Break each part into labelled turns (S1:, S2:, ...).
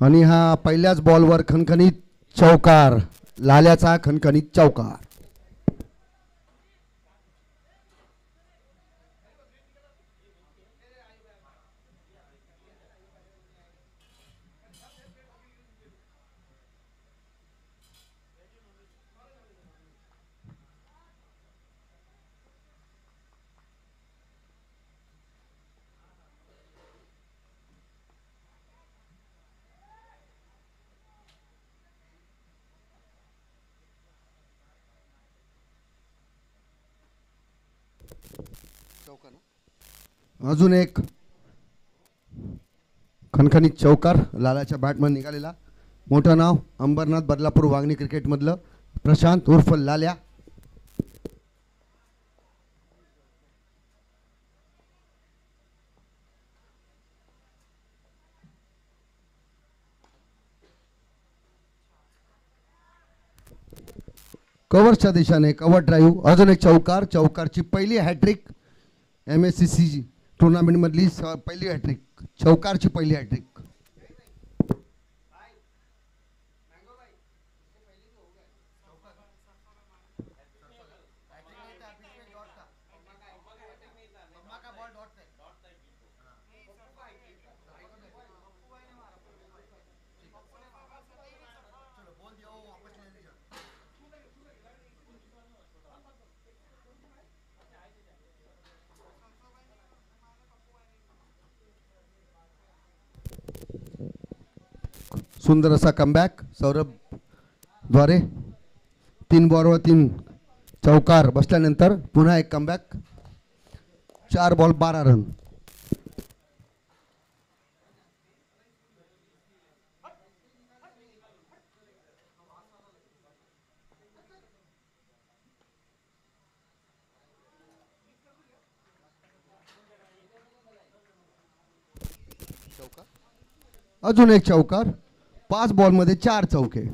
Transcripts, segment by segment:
S1: आणि हा पहिल्याच बॉलवर खणखणीत चौकार, लाल्याचा खणखणीत चौकार. अजून एक खणखणीत चौकार लालाच्या बॅटमन निघालेला. मोठं नाव अंबरनाथ बदलापूर वागणी क्रिकेटमधलं प्रशांत उर्फ लाल्या. कव्हरच्या दिशेने कव्हर ड्राईव्ह. अजून एक चौकार. चौकारची पहिली हॅट्रिक MSCC टुर्नामेंटमधली पहिली हॅट्रिक. चौकारची पहिली हॅट्रिक. सुंदर असा कमबॅक सौरभ द्वारे. 3 बॉलवर 3 चौकार बसल्यानंतर पुन्हा एक कमबॅक. 4 ball 12 run. अजून एक चौकार. 5 बॉलमध्ये 4 चौके.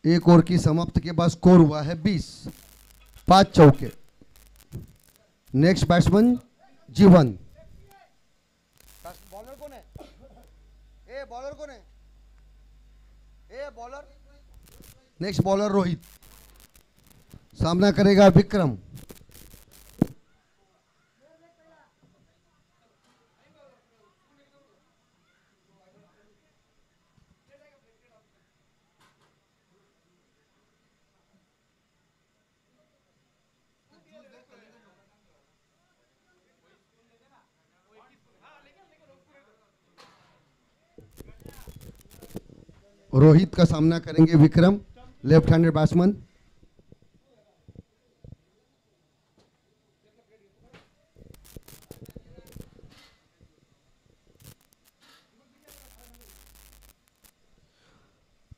S1: एक ओवर की समाप्त के बाद स्कोर हुआ है 20. 5 चौके. नेक्स्ट बैट्समैन जीवन. बॉलर कौन है? बॉलर कौन है? बॉलर. Next bowler Rohit. सामना करेगा विक्रम. रोहित का सामना करेंगे Vikram, left handed batsman.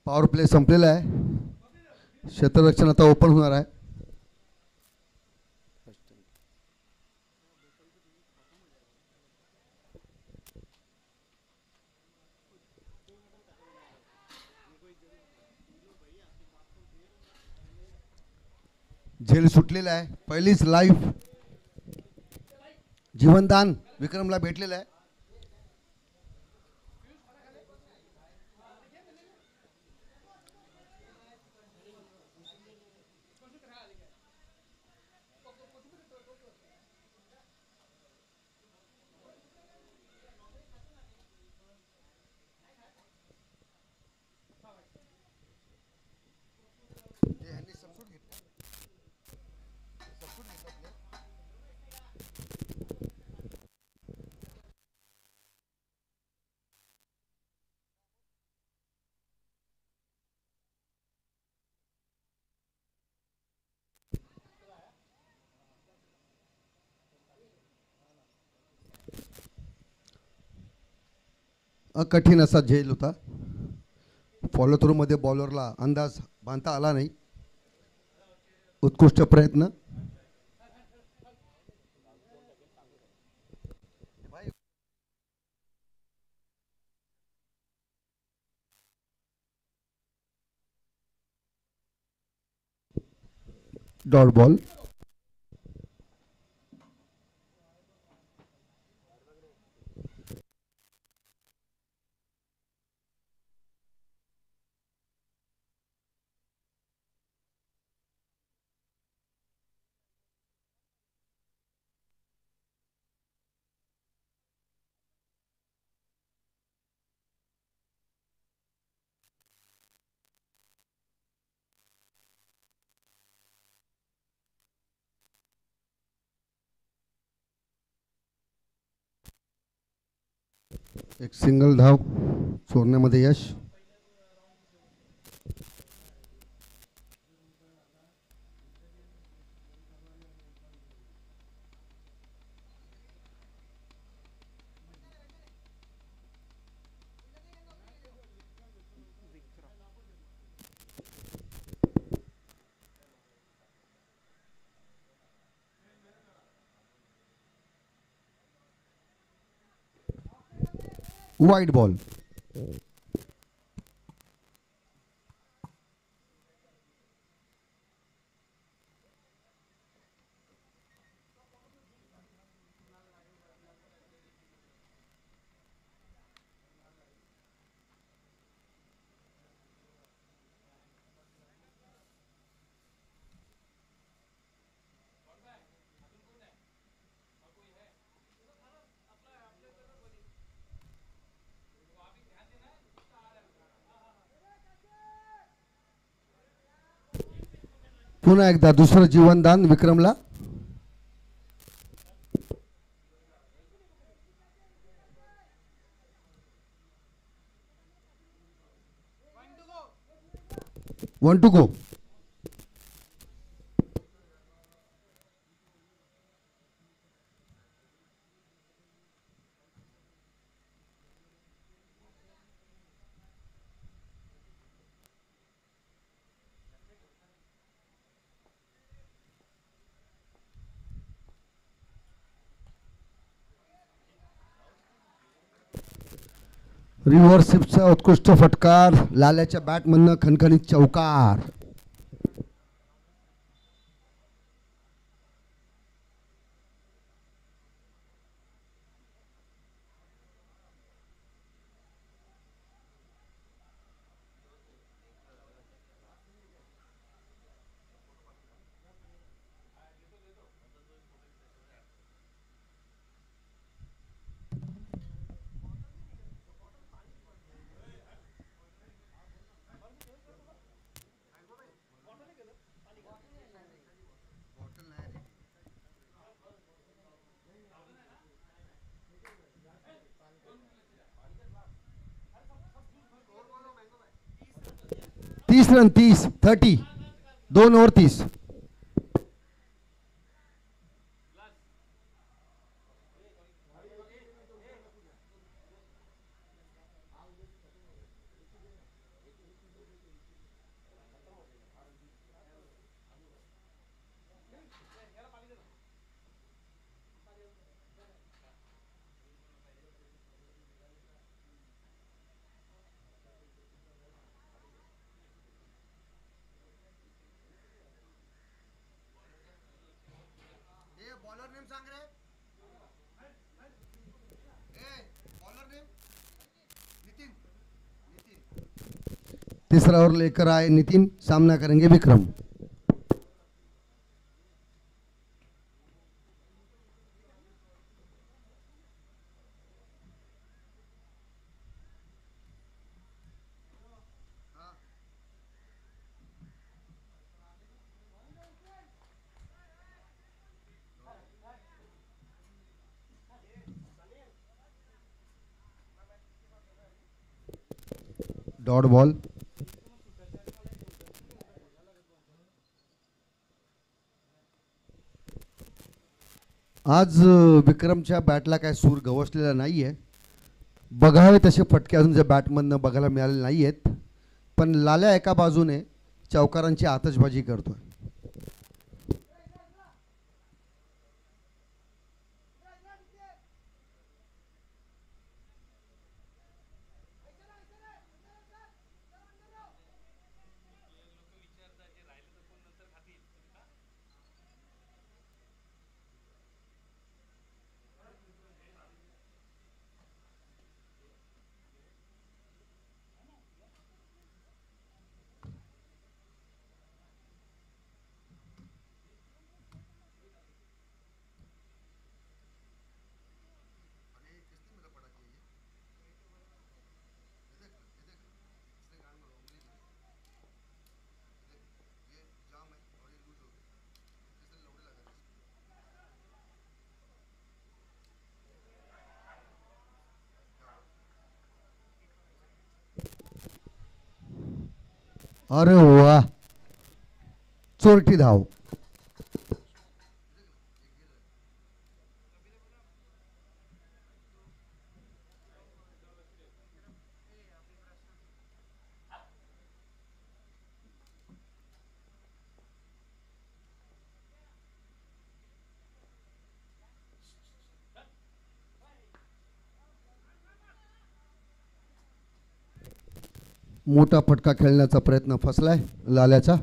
S1: Power play संपलेला आहे. क्षेत्ररक्षण आता ओपन होणार आहे. झेल सुटलेला आहे. पहिलीच लाईव्ह जीवनदान विक्रमला भेटलेलं आहे. कठीण असा झेल होता. फॉलो थ्रूमध्ये बॉलरला अंदाज बांधता आला नाही. उत्कृष्ट प्रयत्न. Dot ball. एक सिंगल धाव चोरण्यामध्ये यश. Wide ball. पुन्हा एकदा दुसरं जीवनदान विक्रमला. One to go. रिव्हर्सिपचा उत्कृष्ट फटकार. लाल्याच्या बॅटमधनं खणखणीत चौकार. तीस रन. 30. 2 ओव्हर 30. तीसरा ओवर लेकर आए नितिन. सामना करेंगे विक्रम. Dot ball. आज विक्रमच्या बॅटला काय सूर गवसलेला नाही आहे. बघावे तसे फटके अजून त्या बॅटमधनं बघायला मिळाले नाही आहेत, पण लाल्या एका बाजूने चौकारांची आतषबाजी करतोय. अरे वा, चोरटी धाव. मोठा फटका खेळण्याचा प्रयत्न फसलाय लाल्याचा.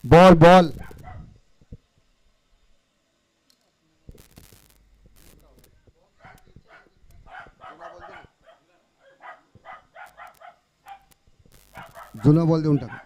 S1: Ball ball. जुना बॉल देऊन टाक.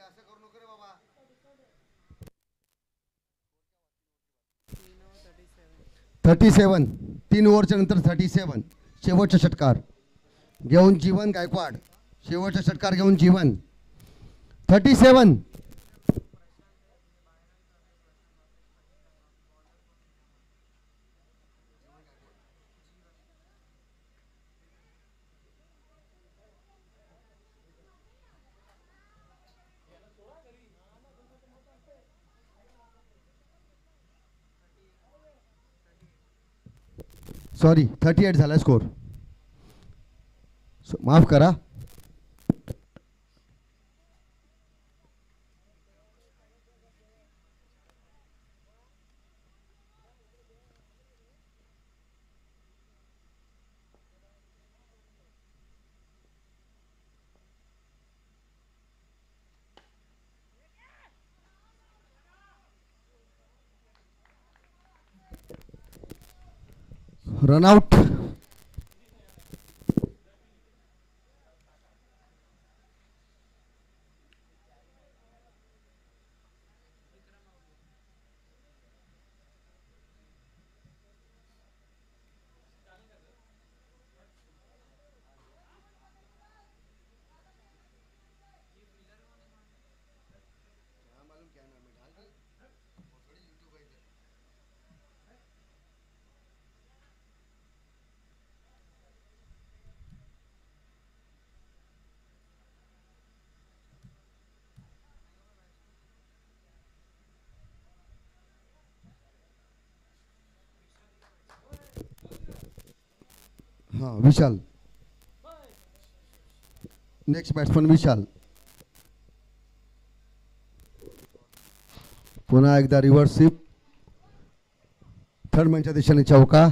S1: असं करू नको रे बाबा. 37. 3 ओव्हरच्या नंतर 37. शेवटचा षटकार घेऊन जीवन गायकवाड. शेवटचा षटकार घेऊन जीवन. 37. सॉरी, 38 झाला स्कोर. माफ करा. रनआउट. हां विशाल. नेक्स्ट बॅट्समन विशाल. पुन्हा एकदा रिव्हर्स स्वीप. थर्ड मॅनच्या दिशेने चौका.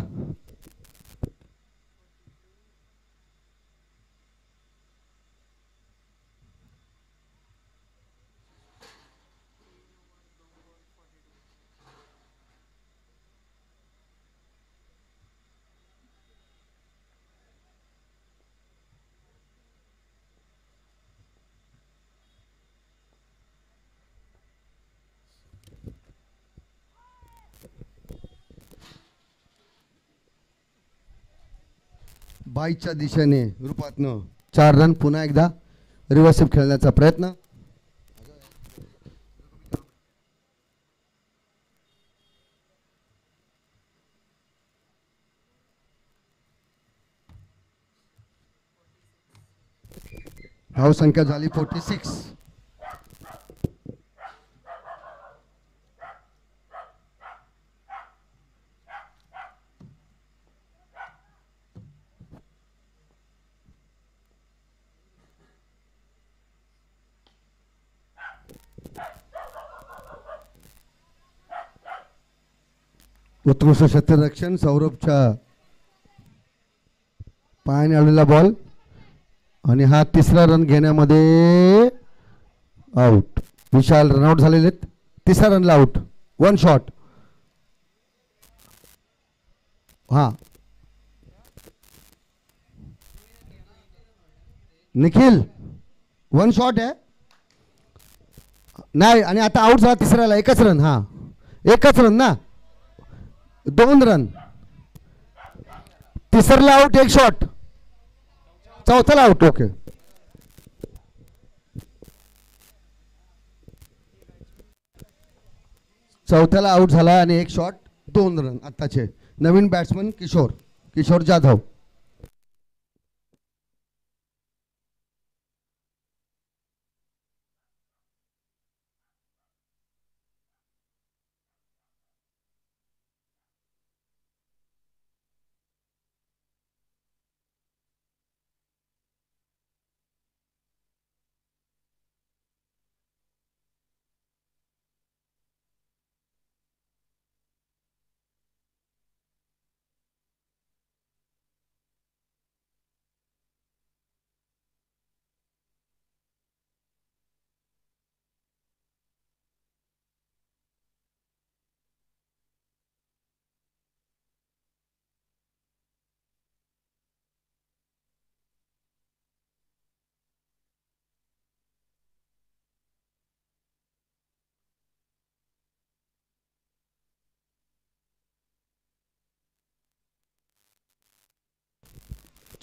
S1: बाईच्या दिशेने रूपातनं 4 रन. पुन्हा एकदा रिव्हर्स स्वीप खेळण्याचा प्रयत्न. धावसंख्या झाली 46. उत्कृष्ट क्षेत्ररक्षण. सौरभच्या पायाने आलेला बॉल आणि हा तिसरा रन घेण्यामध्ये आउट. विशाल रनआउट झालेले आहेत. तिसऱ्या रनला आउट. 1 शॉट. हां निखिल 1 शॉट आहे नाही. आणि आता आउट झाला तिसऱ्याला. 1च रन. हां 1च रन ना. 2 रन. तिसऱ्याला आउट 1 शॉट. चौथ्याला आउट. ओके. चौथ्याला आउट झाला आणि 1 शॉट 2 रन. आत्ताचे नवीन बॅट्समन किशोर जाधव.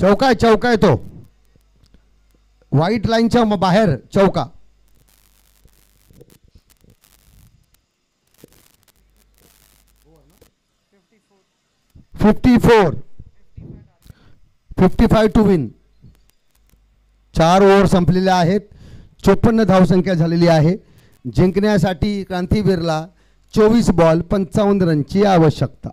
S1: चौका आहे तो. व्हाईट लाईनच्या बाहेर चौका. 55 टू विन. 4 ओव्हर संपलेल्या आहेत. 54 धावसंख्या झालेली आहे. जिंकण्यासाठी क्रांतीवीरला 24 बॉल 55 रनची आवश्यकता.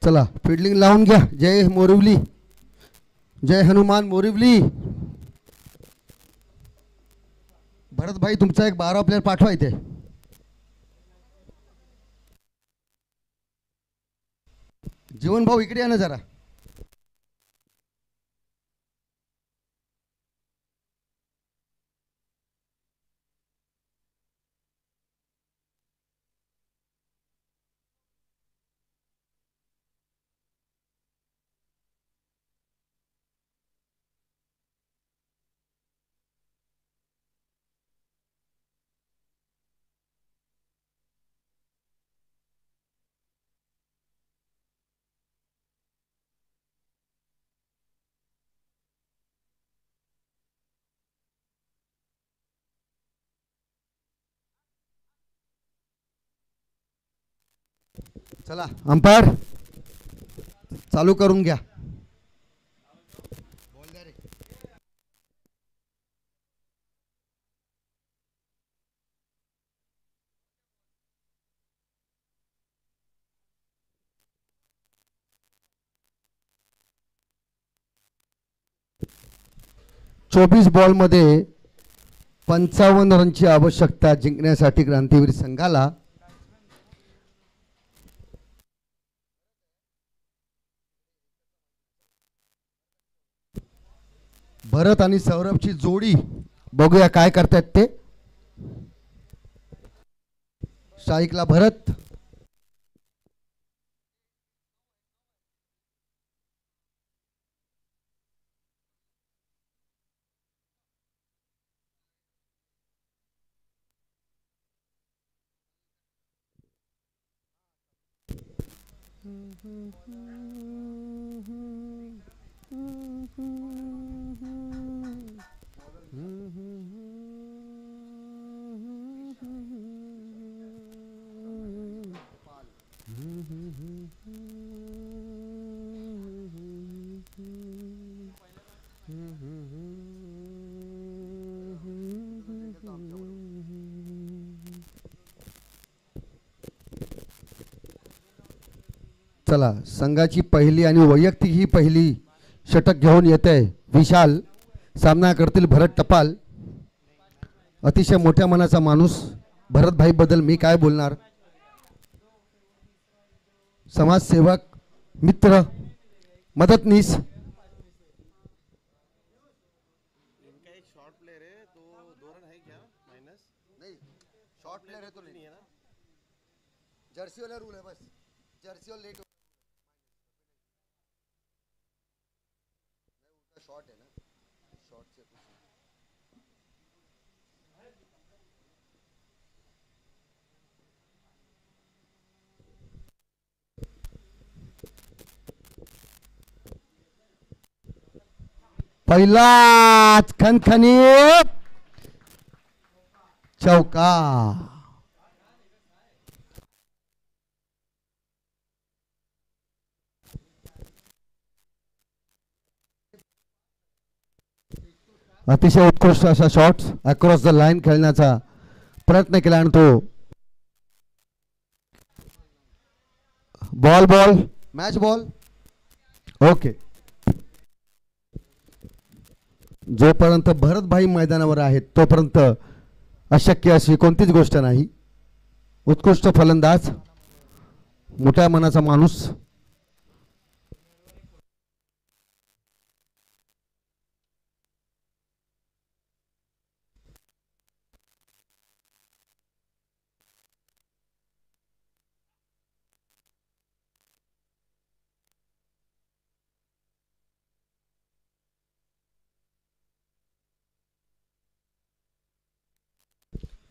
S1: चला फिल्डिंग लावून घ्या. जय मोरिवली, जय हनुमान मोरिवली. भरत भाई तुमचा एक 12 प्लेयर पाठवा इथे. जीवन भाऊ इकडे या ना जरा. चला अंपायर चालू करून घ्या. 24 बॉलमध्ये 55 रनची आवश्यकता जिंकण्यासाठी क्रांतीवीर संघाला. भरत आणि सौरभची जोडी बघूया काय करतात ते. स्ट्राईकला भरत, चला संघाची पहिली आणि वैयक्तिक ही पहिली षटक घेऊन येते विशाल. सामना करतील भरत टपाल. अतिशय मोठ्या मनाचा माणूस भरत भाई बद्दल मी काय बोलणार. समाजसेवक, मित्र, मदतनीस. जर्सी वाला रूल है बस. जर्सी और लेट शॉट है ना, शॉट से पहिलाच खनखनीत चौका. अतिशय उत्कृष्ट असा शॉट अक्रॉस द लाईन खेळण्याचा प्रयत्न केला आणि तो ball ball match ball. Okay. जोपर्यंत भरत भाई मैदानावर आहेत तोपर्यंत अशक्य अशी कोणतीच गोष्ट नाही. उत्कृष्ट फलंदाज, मोठ्या मनाचा माणूस.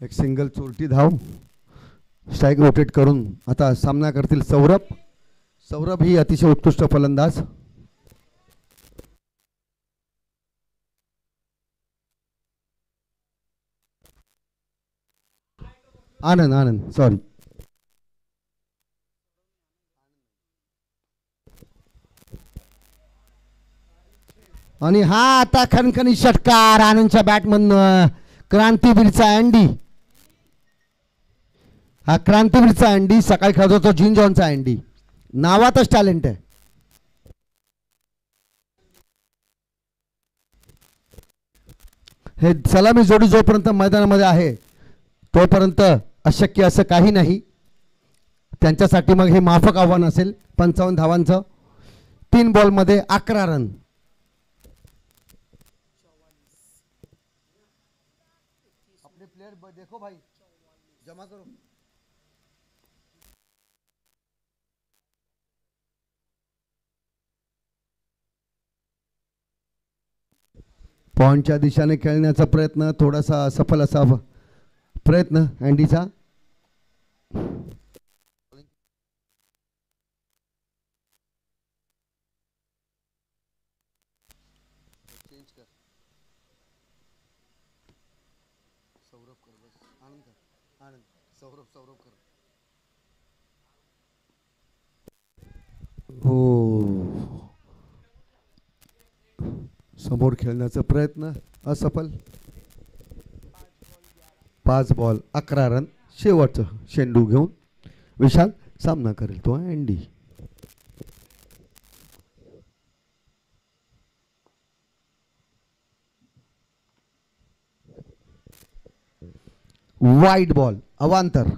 S1: एक सिंगल चोरटी धाव. स्ट्राईक रोटेट करून आता सामना करतील सौरभ. सौरभ ही अतिशय उत्कृष्ट फलंदाज. आनंद आनंद सॉरी. आणि हा आता खणखणी षटकार आनंदच्या बॅटमधनं. क्रांतीवीरचा अँडी. हा क्रांतीवीरचा अँडी सकाळी खेळत होता जिन जॉनचा अँडी. नावातच टॅलेंट आहे. हे सलामी जोडी जोपर्यंत मैदानामध्ये आहे तोपर्यंत अशक्य असं काही नाही. त्यांच्यासाठी मग हे माफक आव्हान असेल. 55 धावांचं, 3 बॉलमध्ये 11 रन. अपने प्लेयर देखो भाई, जमा करो. पॉइंटच्या दिशेने खेळण्याचा प्रयत्न थोडासा असफल असावा प्रयत्न अँडीचा. हो, समोर खेळण्याचा प्रयत्न असफल. 5 बॉल 11 रन. शेवटचं शेंडू घेऊन विशाल सामना करेल तो अँडी. Wide ball अवांतर.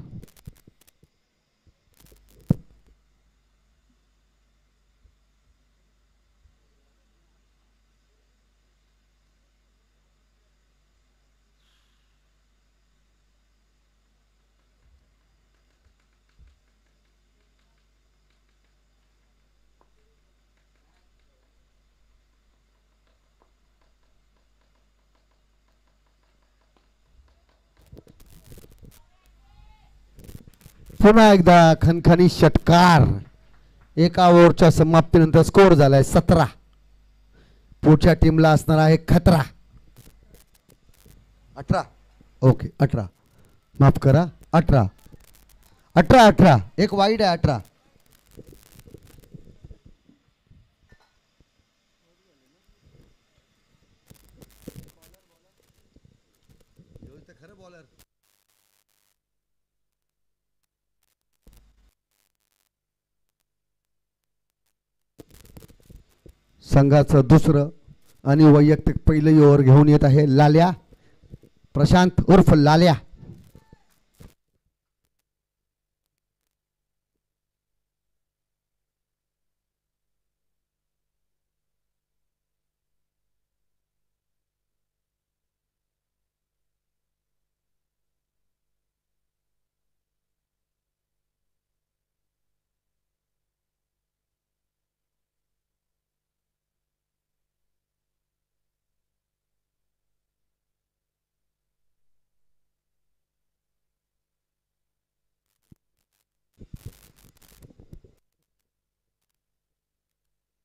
S1: पुन्हा एकदा खनखनी षटकार. एका ओव्हरच्या समाप्तीनंतर स्कोर झालाय 17. पुढच्या टीमला असणार आहे खतरा. 18. ओके 18, माफ करा 18. 18 एक वाईड आहे. 18. खरं बॉलर. संघाचं दुसरं आणि वैयक्तिक पहिलं ओव्हर घेऊन येत आहे लाल्या. प्रशांत उर्फ लाल्या.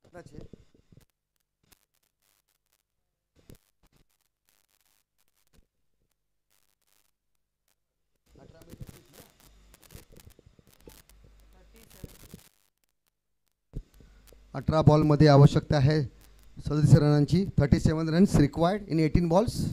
S1: છે. 18 बॉलमध्ये आवश्यकता आहे 37 रनांची. 37 रन्स रिक्वायर्ड इन 18 बॉल्स.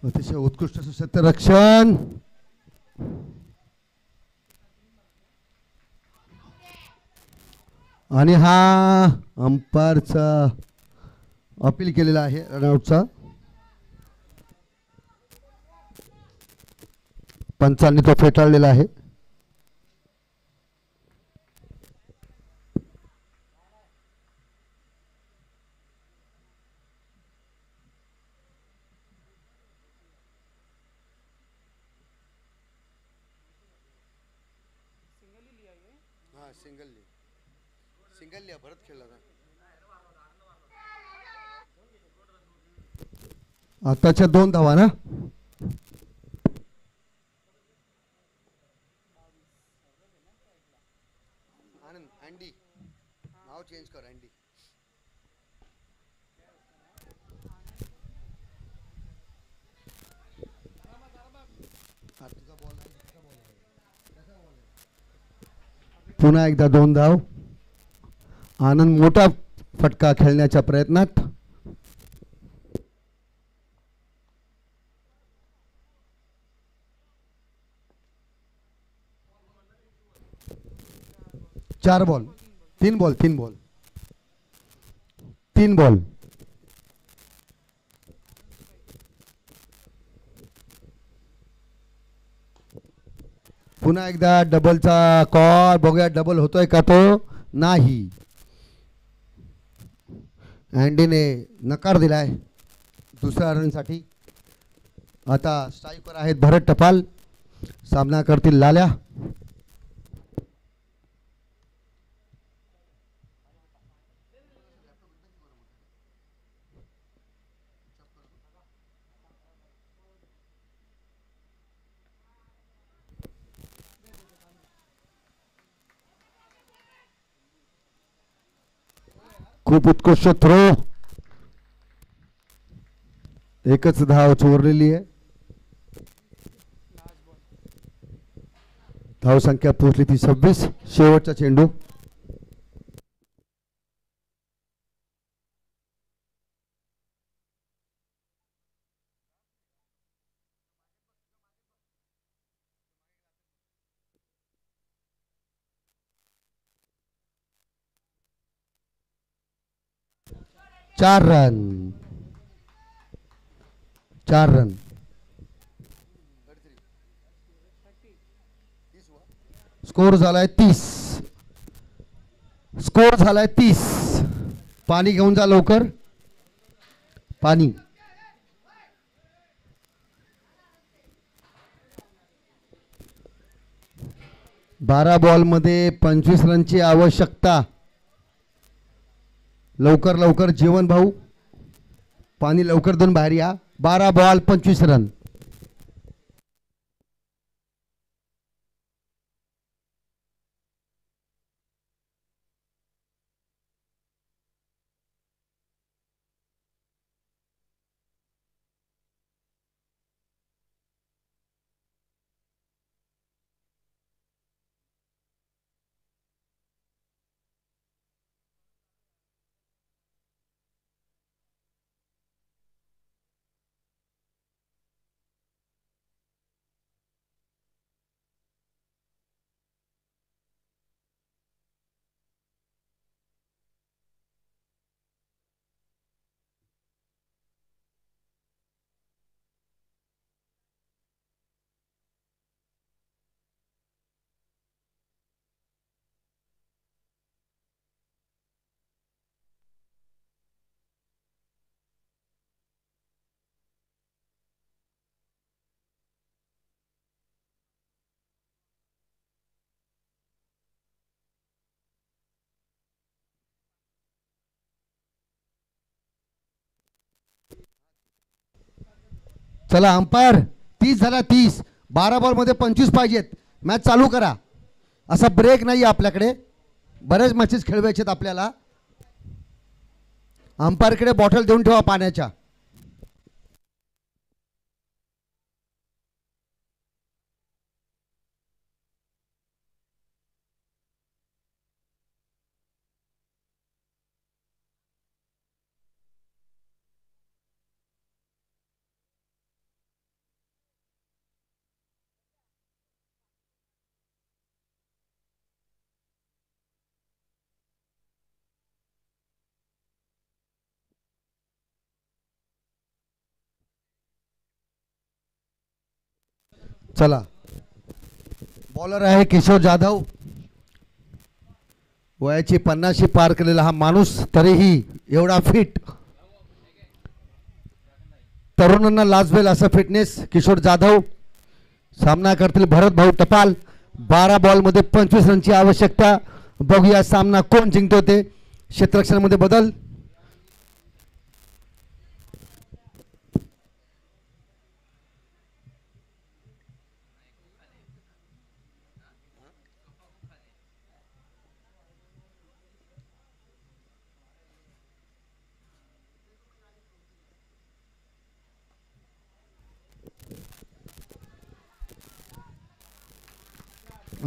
S1: अतिशय उत्कृष्ट असं क्षेत्ररक्षण. आणि हा अंपायरचा अपील केलेला आहे रनआउटचा. पंचांनी तो फेटाळलेला आहे. सिंगल लिया भरत खेळला ना. आताच्या 2 धावा ना. आनंद अँडी नाव चेंज कर अँडी. पुन्हा एकदा 2 धाव. आनंद मोठा फटका खेळण्याच्या प्रयत्नात. चार बॉल 3 बॉल 3 बॉल 3 बॉल. पुन्हा एकदा डबलचा कॉल. बघूया डबल होतोय का तो. नाही. अँडीने नकार दिलाय दुसऱ्या रनसाठी. आता स्ट्राईकवर आहेत भरत टपाल. सामना करतील लाल्या. खूप उत्कृष्ट थ्रो. एकच धाव चोरलेली आहे. धाव संख्या पोहोचली ती 26. शेवटचा चेंडू. चार रन. स्कोर झालाय 30. स्कोर झालाय 30. पाणी घेऊन जा लवकर. पाणी. बारा बॉल मध्ये 25 रनची आवश्यकता. लवकर लवकर जेवण भाऊ. पाणी लवकर देऊन बाहेर या. 12 बॉल 25 रन. चला अंपायर 30 झाला 30. 12 बॉल मध्ये 25 पाहिजेत. मॅच चालू करा. असा ब्रेक नाही आपल्याकडे. बरेच मॅचेस खेळवायचे आहेत आपल्याला. अंपायरकडे बॉटल देऊन ठेवा पाण्याच्या. चला, बॉलर आहे किशोर जाधव. वयाची 50 पार केलेला हा माणूस तरीही एवढा फिट. तरुणांना लाजवेल असं फिटनेस किशोर जाधव. सामना करतील भरत भाऊ टपाल. 12 बॉलमध्ये 25 रनची आवश्यकता. बघूया सामना कोण जिंकतो ते. क्षेत्ररक्षणामध्ये बदल.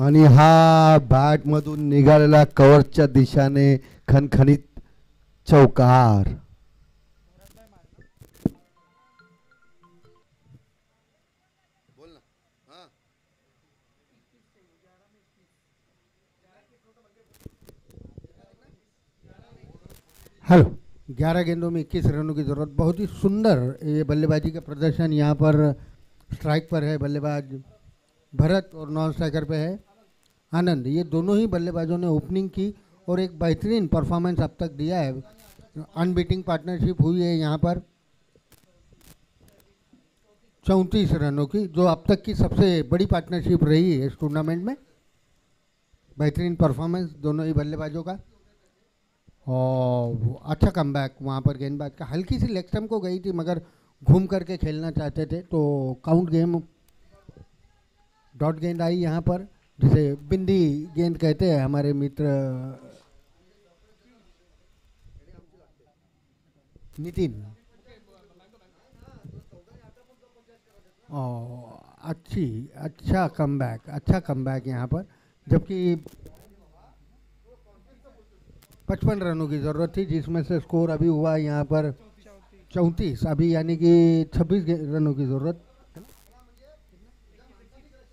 S1: आणि हा बॅटमधून निघालेला कव्हरच्या दिशेने खणखणीत चौकार. हेलो, 11 गेंदों में 21 रनों की ज़रूरत. बहुत ही सुंदर ये बल्लेबाजी का प्रदर्शन यहाँ पर. स्ट्राइक पर है बल्लेबाज भरत और नॉन स्ट्राइकर पे है आनंद. ये दोनों ही बल्लेबाजों ने ओपनिंग की और एक बेहतरीन परफॉर्मेंस अब तक दिया है. अनबीटिंग पार्टनरशिप हुई है यहाँ पर 34 रनों की, जो अब तक की सबसे बड़ी पार्टनरशिप रही है इस टूर्नामेंट में. बेहतरीन परफॉर्मेंस दोनों ही बल्लेबाजों का. और अच्छा कमबैक वहाँ पर गेंदबाज का. हल्की सी लेग स्टंप को गई थी मगर घूम करके खेलना चाहते थे तो काउंट गेम. डॉट गेंद आई यहाँ पर, जिसे बिंदी गेंद कहते हैं हमारे मित्र नितिन. अच्छा कमबैक यहाँ पर. जबकि 55 रनों की ज़रूरत थी, जिसमें से स्कोर अभी हुआ यहाँ पर 34. अभी यानी कि 26 रनों की ज़रूरत,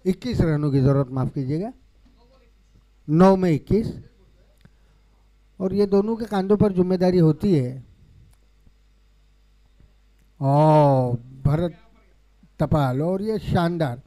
S1: 21 रनों की ज़रूरत, माफ़ कीजिएगा. 9 में 21. और ये दोनों के कांधों पर जिम्मेदारी होती है. भरत टपाल. और ये शानदार.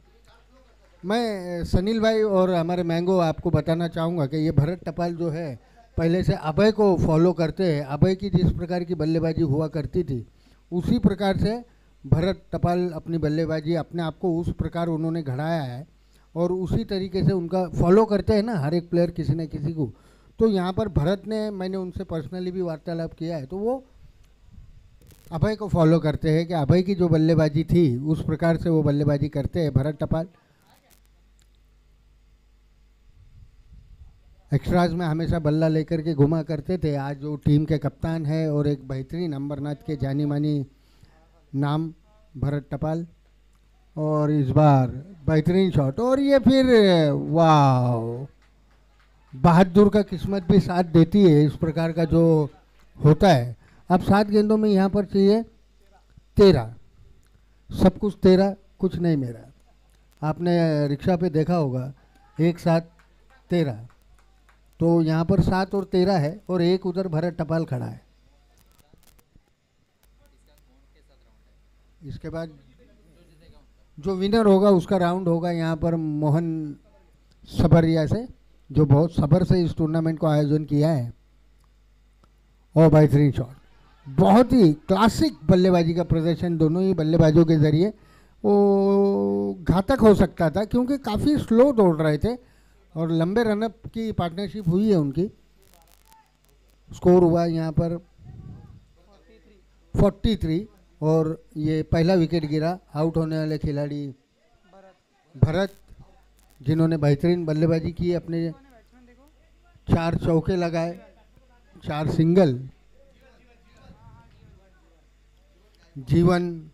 S1: मैं सनील भाई और हमारे मैंगो आपको बताना चाहूँगा कि ये भरत टपाल जो है पहले से अभय को फॉलो करते हैं. अभय की जिस प्रकार की बल्लेबाजी हुआ करती थी उसी प्रकार से भरत टपाल अपनी बल्लेबाजी अपने आप को उस प्रकार उन्होंने घड़ाया है और उसी तरीके से उनका फॉलो करते हैं ना हर एक प्लेयर किसी न किसी को. तो यहाँ पर भरत ने, मैंने उनसे पर्सनली भी वार्तालाप किया है, तो वो अभय को फॉलो करते हैं कि अभय की जो बल्लेबाजी थी उस प्रकार से वो बल्लेबाजी करते हैं भरत टपाल. एक्स्ट्राज में हमेशा बल्ला लेकर के घुमा करते थे. आज जो टीम के कप्तान है और एक बेहतरीन अंबरनाथ के जानी मानी नाम भरत टपाल. और इस बार बेहतरीन शॉट. और ये फिर वाह, बहादुर का किस्मत भी साथ देती है इस प्रकार का जो होता है. अब 7 गेंदों में यहाँ पर चाहिए 13. सब कुछ 13, कुछ नहीं मेरा. आपने रिक्शा पे देखा होगा, एक साथ 13. तो यहाँ पर 7 और 13 है और एक उधर भरत टपाल खड़ा है. इसके बाद जो विनर होगा उसका राउंड होगा यहाँ पर मोहन सबरिया से, जो बहुत सब्र से इस टूर्नामेंट को आयोजन किया है. और बेहतरीन शॉट. बहुत ही क्लासिक बल्लेबाजी का प्रदर्शन दोनों ही बल्लेबाजों के ज़रिए. वो घातक हो सकता था क्योंकि काफ़ी स्लो दौड़ रहे थे और लंबे रनअप की पार्टनरशिप हुई है उनकी. स्कोर हुआ यहाँ पर 43 और ये पहला विकेट गिरा. आउट होने वाले खिलाड़ी भरत, जिन्होंने बेहतरीन बल्लेबाजी की. अपने 4 चौके लगाए, 4 सिंगल. जीवन,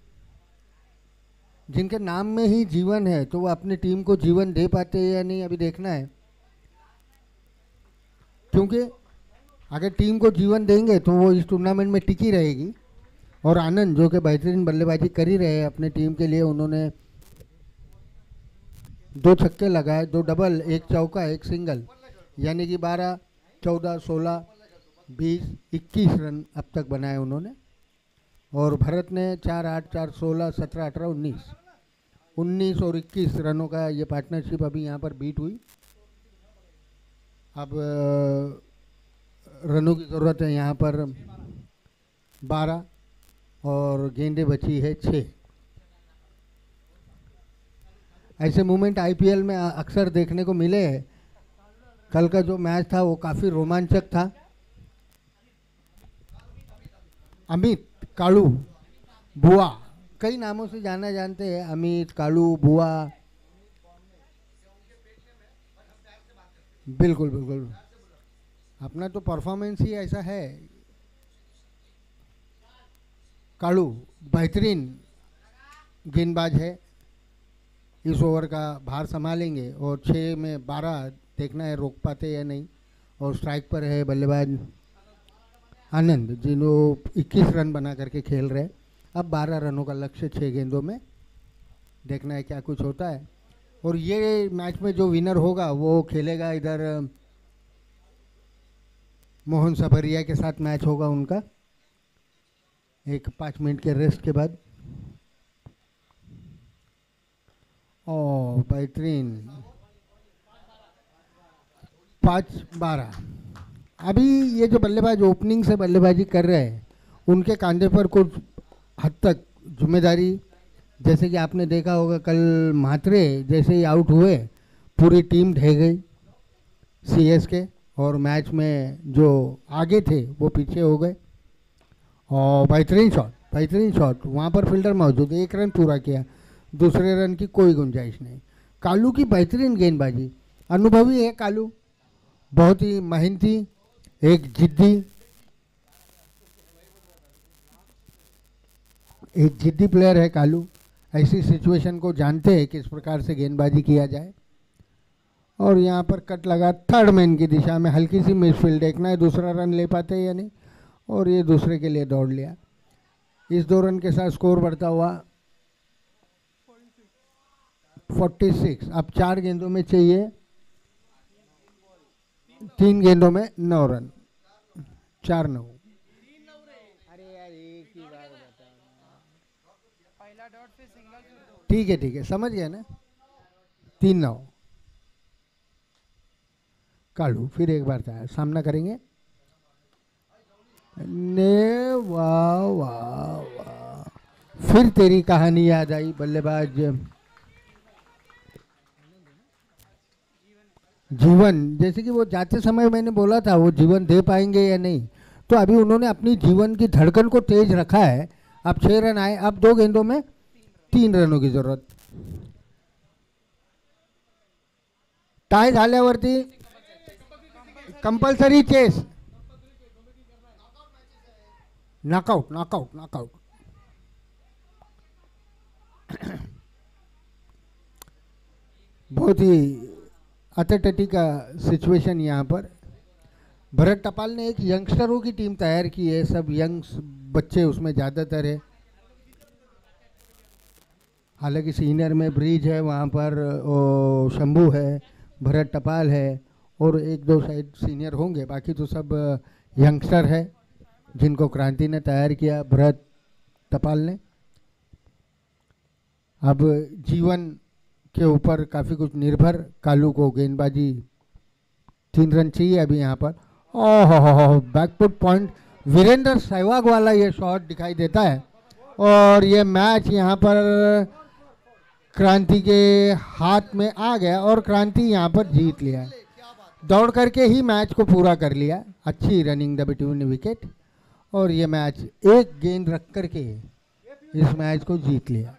S1: जिनके नाम में ही जीवन है तो वो अपनी टीम को जीवन दे पाते हैं या नहीं, अभी देखना है. क्योंकि अगर टीम को जीवन देंगे तो वो इस टूर्नामेंट में टिकी रहेगी. और आनंद जो कि बेहतरीन बल्लेबाजी कर ही रहे हैं अपने टीम के लिए, उन्होंने 2 छक्के लगाए, 2 डबल, 1 चौका, 1 सिंगल, यानी कि 12, 14, 16, 20, 21 रन अब तक बनाए उन्होंने. और भरत ने 4, 8, 4, 16, 17, 18, 19 19 और 21 रनों का ये पार्टनरशिप अभी यहाँ पर बीट हुई। अब रनों की ज़रूरत है यहाँ पर 12 और गेंदें बची है 6। ऐसे मूवमेंट आईपीएल में अक्सर देखने को मिले हैं। कल का जो मैच था वो काफ़ी रोमांचक था। अमित, कालू, बुआ, कई नामों से जाना जानते हैं। अमित, कालू, बुआ, बिल्कुल बिल्कुल अपना तो परफॉर्मेंस ही ऐसा है। कालू बेहतरीन गेंदबाज है, इस ओवर का भार संभालेंगे और 6 में 12 देखना है रोक पाते या नहीं। और स्ट्राइक पर है बल्लेबाज आनंद, जिन्हों 21 रन बना करके खेल रहे। अब 12 रनों का लक्ष्य 6 गेंदों में, देखना है क्या कुछ होता है। और ये मैच में जो विनर होगा वो खेलेगा इधर मोहन सबरिया के साथ मैच होगा उनका, एक 5 मिनट के रेस्ट के बाद। बेहतरीन 5-12। अभी ये जो बल्लेबाज ओपनिंग से बल्लेबाजी कर रहे हैं उनके कंधे पर कुछ हद तक जिम्मेदारी, जैसे कि आपने देखा होगा कल म्हात्रे जैसे ही आउट हुए पूरी टीम ढह गई सीएसके, और मैच में जो आगे थे वो पीछे हो गए। और बेहतरीन शॉट वहाँ पर फील्डर मौजूद, 1 रन पूरा किया, दूसरे रन की कोई गुंजाइश नहीं। कालू की बेहतरीन गेंदबाजी, अनुभवी है कालू, बहुत ही मेहनती, एक जिद्दी प्लेयर है कालू। ऐसी सिचुएशन को जानते हैं किस प्रकार से गेंदबाजी किया जाए। और यहाँ पर कट लगा थर्ड मैन की दिशा में, हल्की सी मिसफील्ड, देखना है दूसरा रन ले पाते हैं या नहीं। और ये दूसरे के लिए दौड़ लिया। इस 2 रन के साथ स्कोर बढ़ता हुआ 46। अब 4 गेंदों में चाहिए, 3 गेंदों में 9 रन, 4-9। अरे यार एक ही बार बता, ठीक है समझ गया ना। 3-9। कालू फिर एक बार था, सामना करेंगे। ने वाह वाह वाह, फिर तेरी कहानी याद आई। बल्लेबाज जीवन, जैसे कि वो जाते समय मैंने बोला था वो जीवन दे पाएंगे या नहीं, तो अभी उन्होंने अपनी जीवन की धड़कन को तेज रखा है। अब 6 रन आए, अब 2 गेंदों में 3 रनों की जरूरत। टाय झाल्यावरती कंपल्सरी चेस, नॉकआउट। बहुत ही अतटटी का सिचुएशन यहाँ पर। भरत टपाल ने एक यंगस्टरों की टीम तैयार की है, सब यंग बच्चे उसमें ज़्यादातर है। हालांकि सीनियर में ब्रिज है, वहाँ पर शंभू है, भरत टपाल है और 1-2 शायद सीनियर होंगे, बाकी तो सब यंगस्टर है जिनको क्रांति ने तैयार किया, भरत टपाल ने। अब जीवन के ऊपर काफ़ी कुछ निर्भर। कालू को गेंदबाजी 3 रन चाहिए अभी यहाँ पर। ओह बैकफुट पॉइंट, वीरेंद्र सहवाग वाला ये शॉट दिखाई देता है और ये मैच यहाँ पर क्रांति के हाथ में आ गया और क्रांति यहाँ पर जीत लिया। दौड़ करके ही मैच को पूरा कर लिया, अच्छी रनिंग द बिटवीन विकेट, और ये मैच एक गेंद रख करके इस मैच को जीत लिया।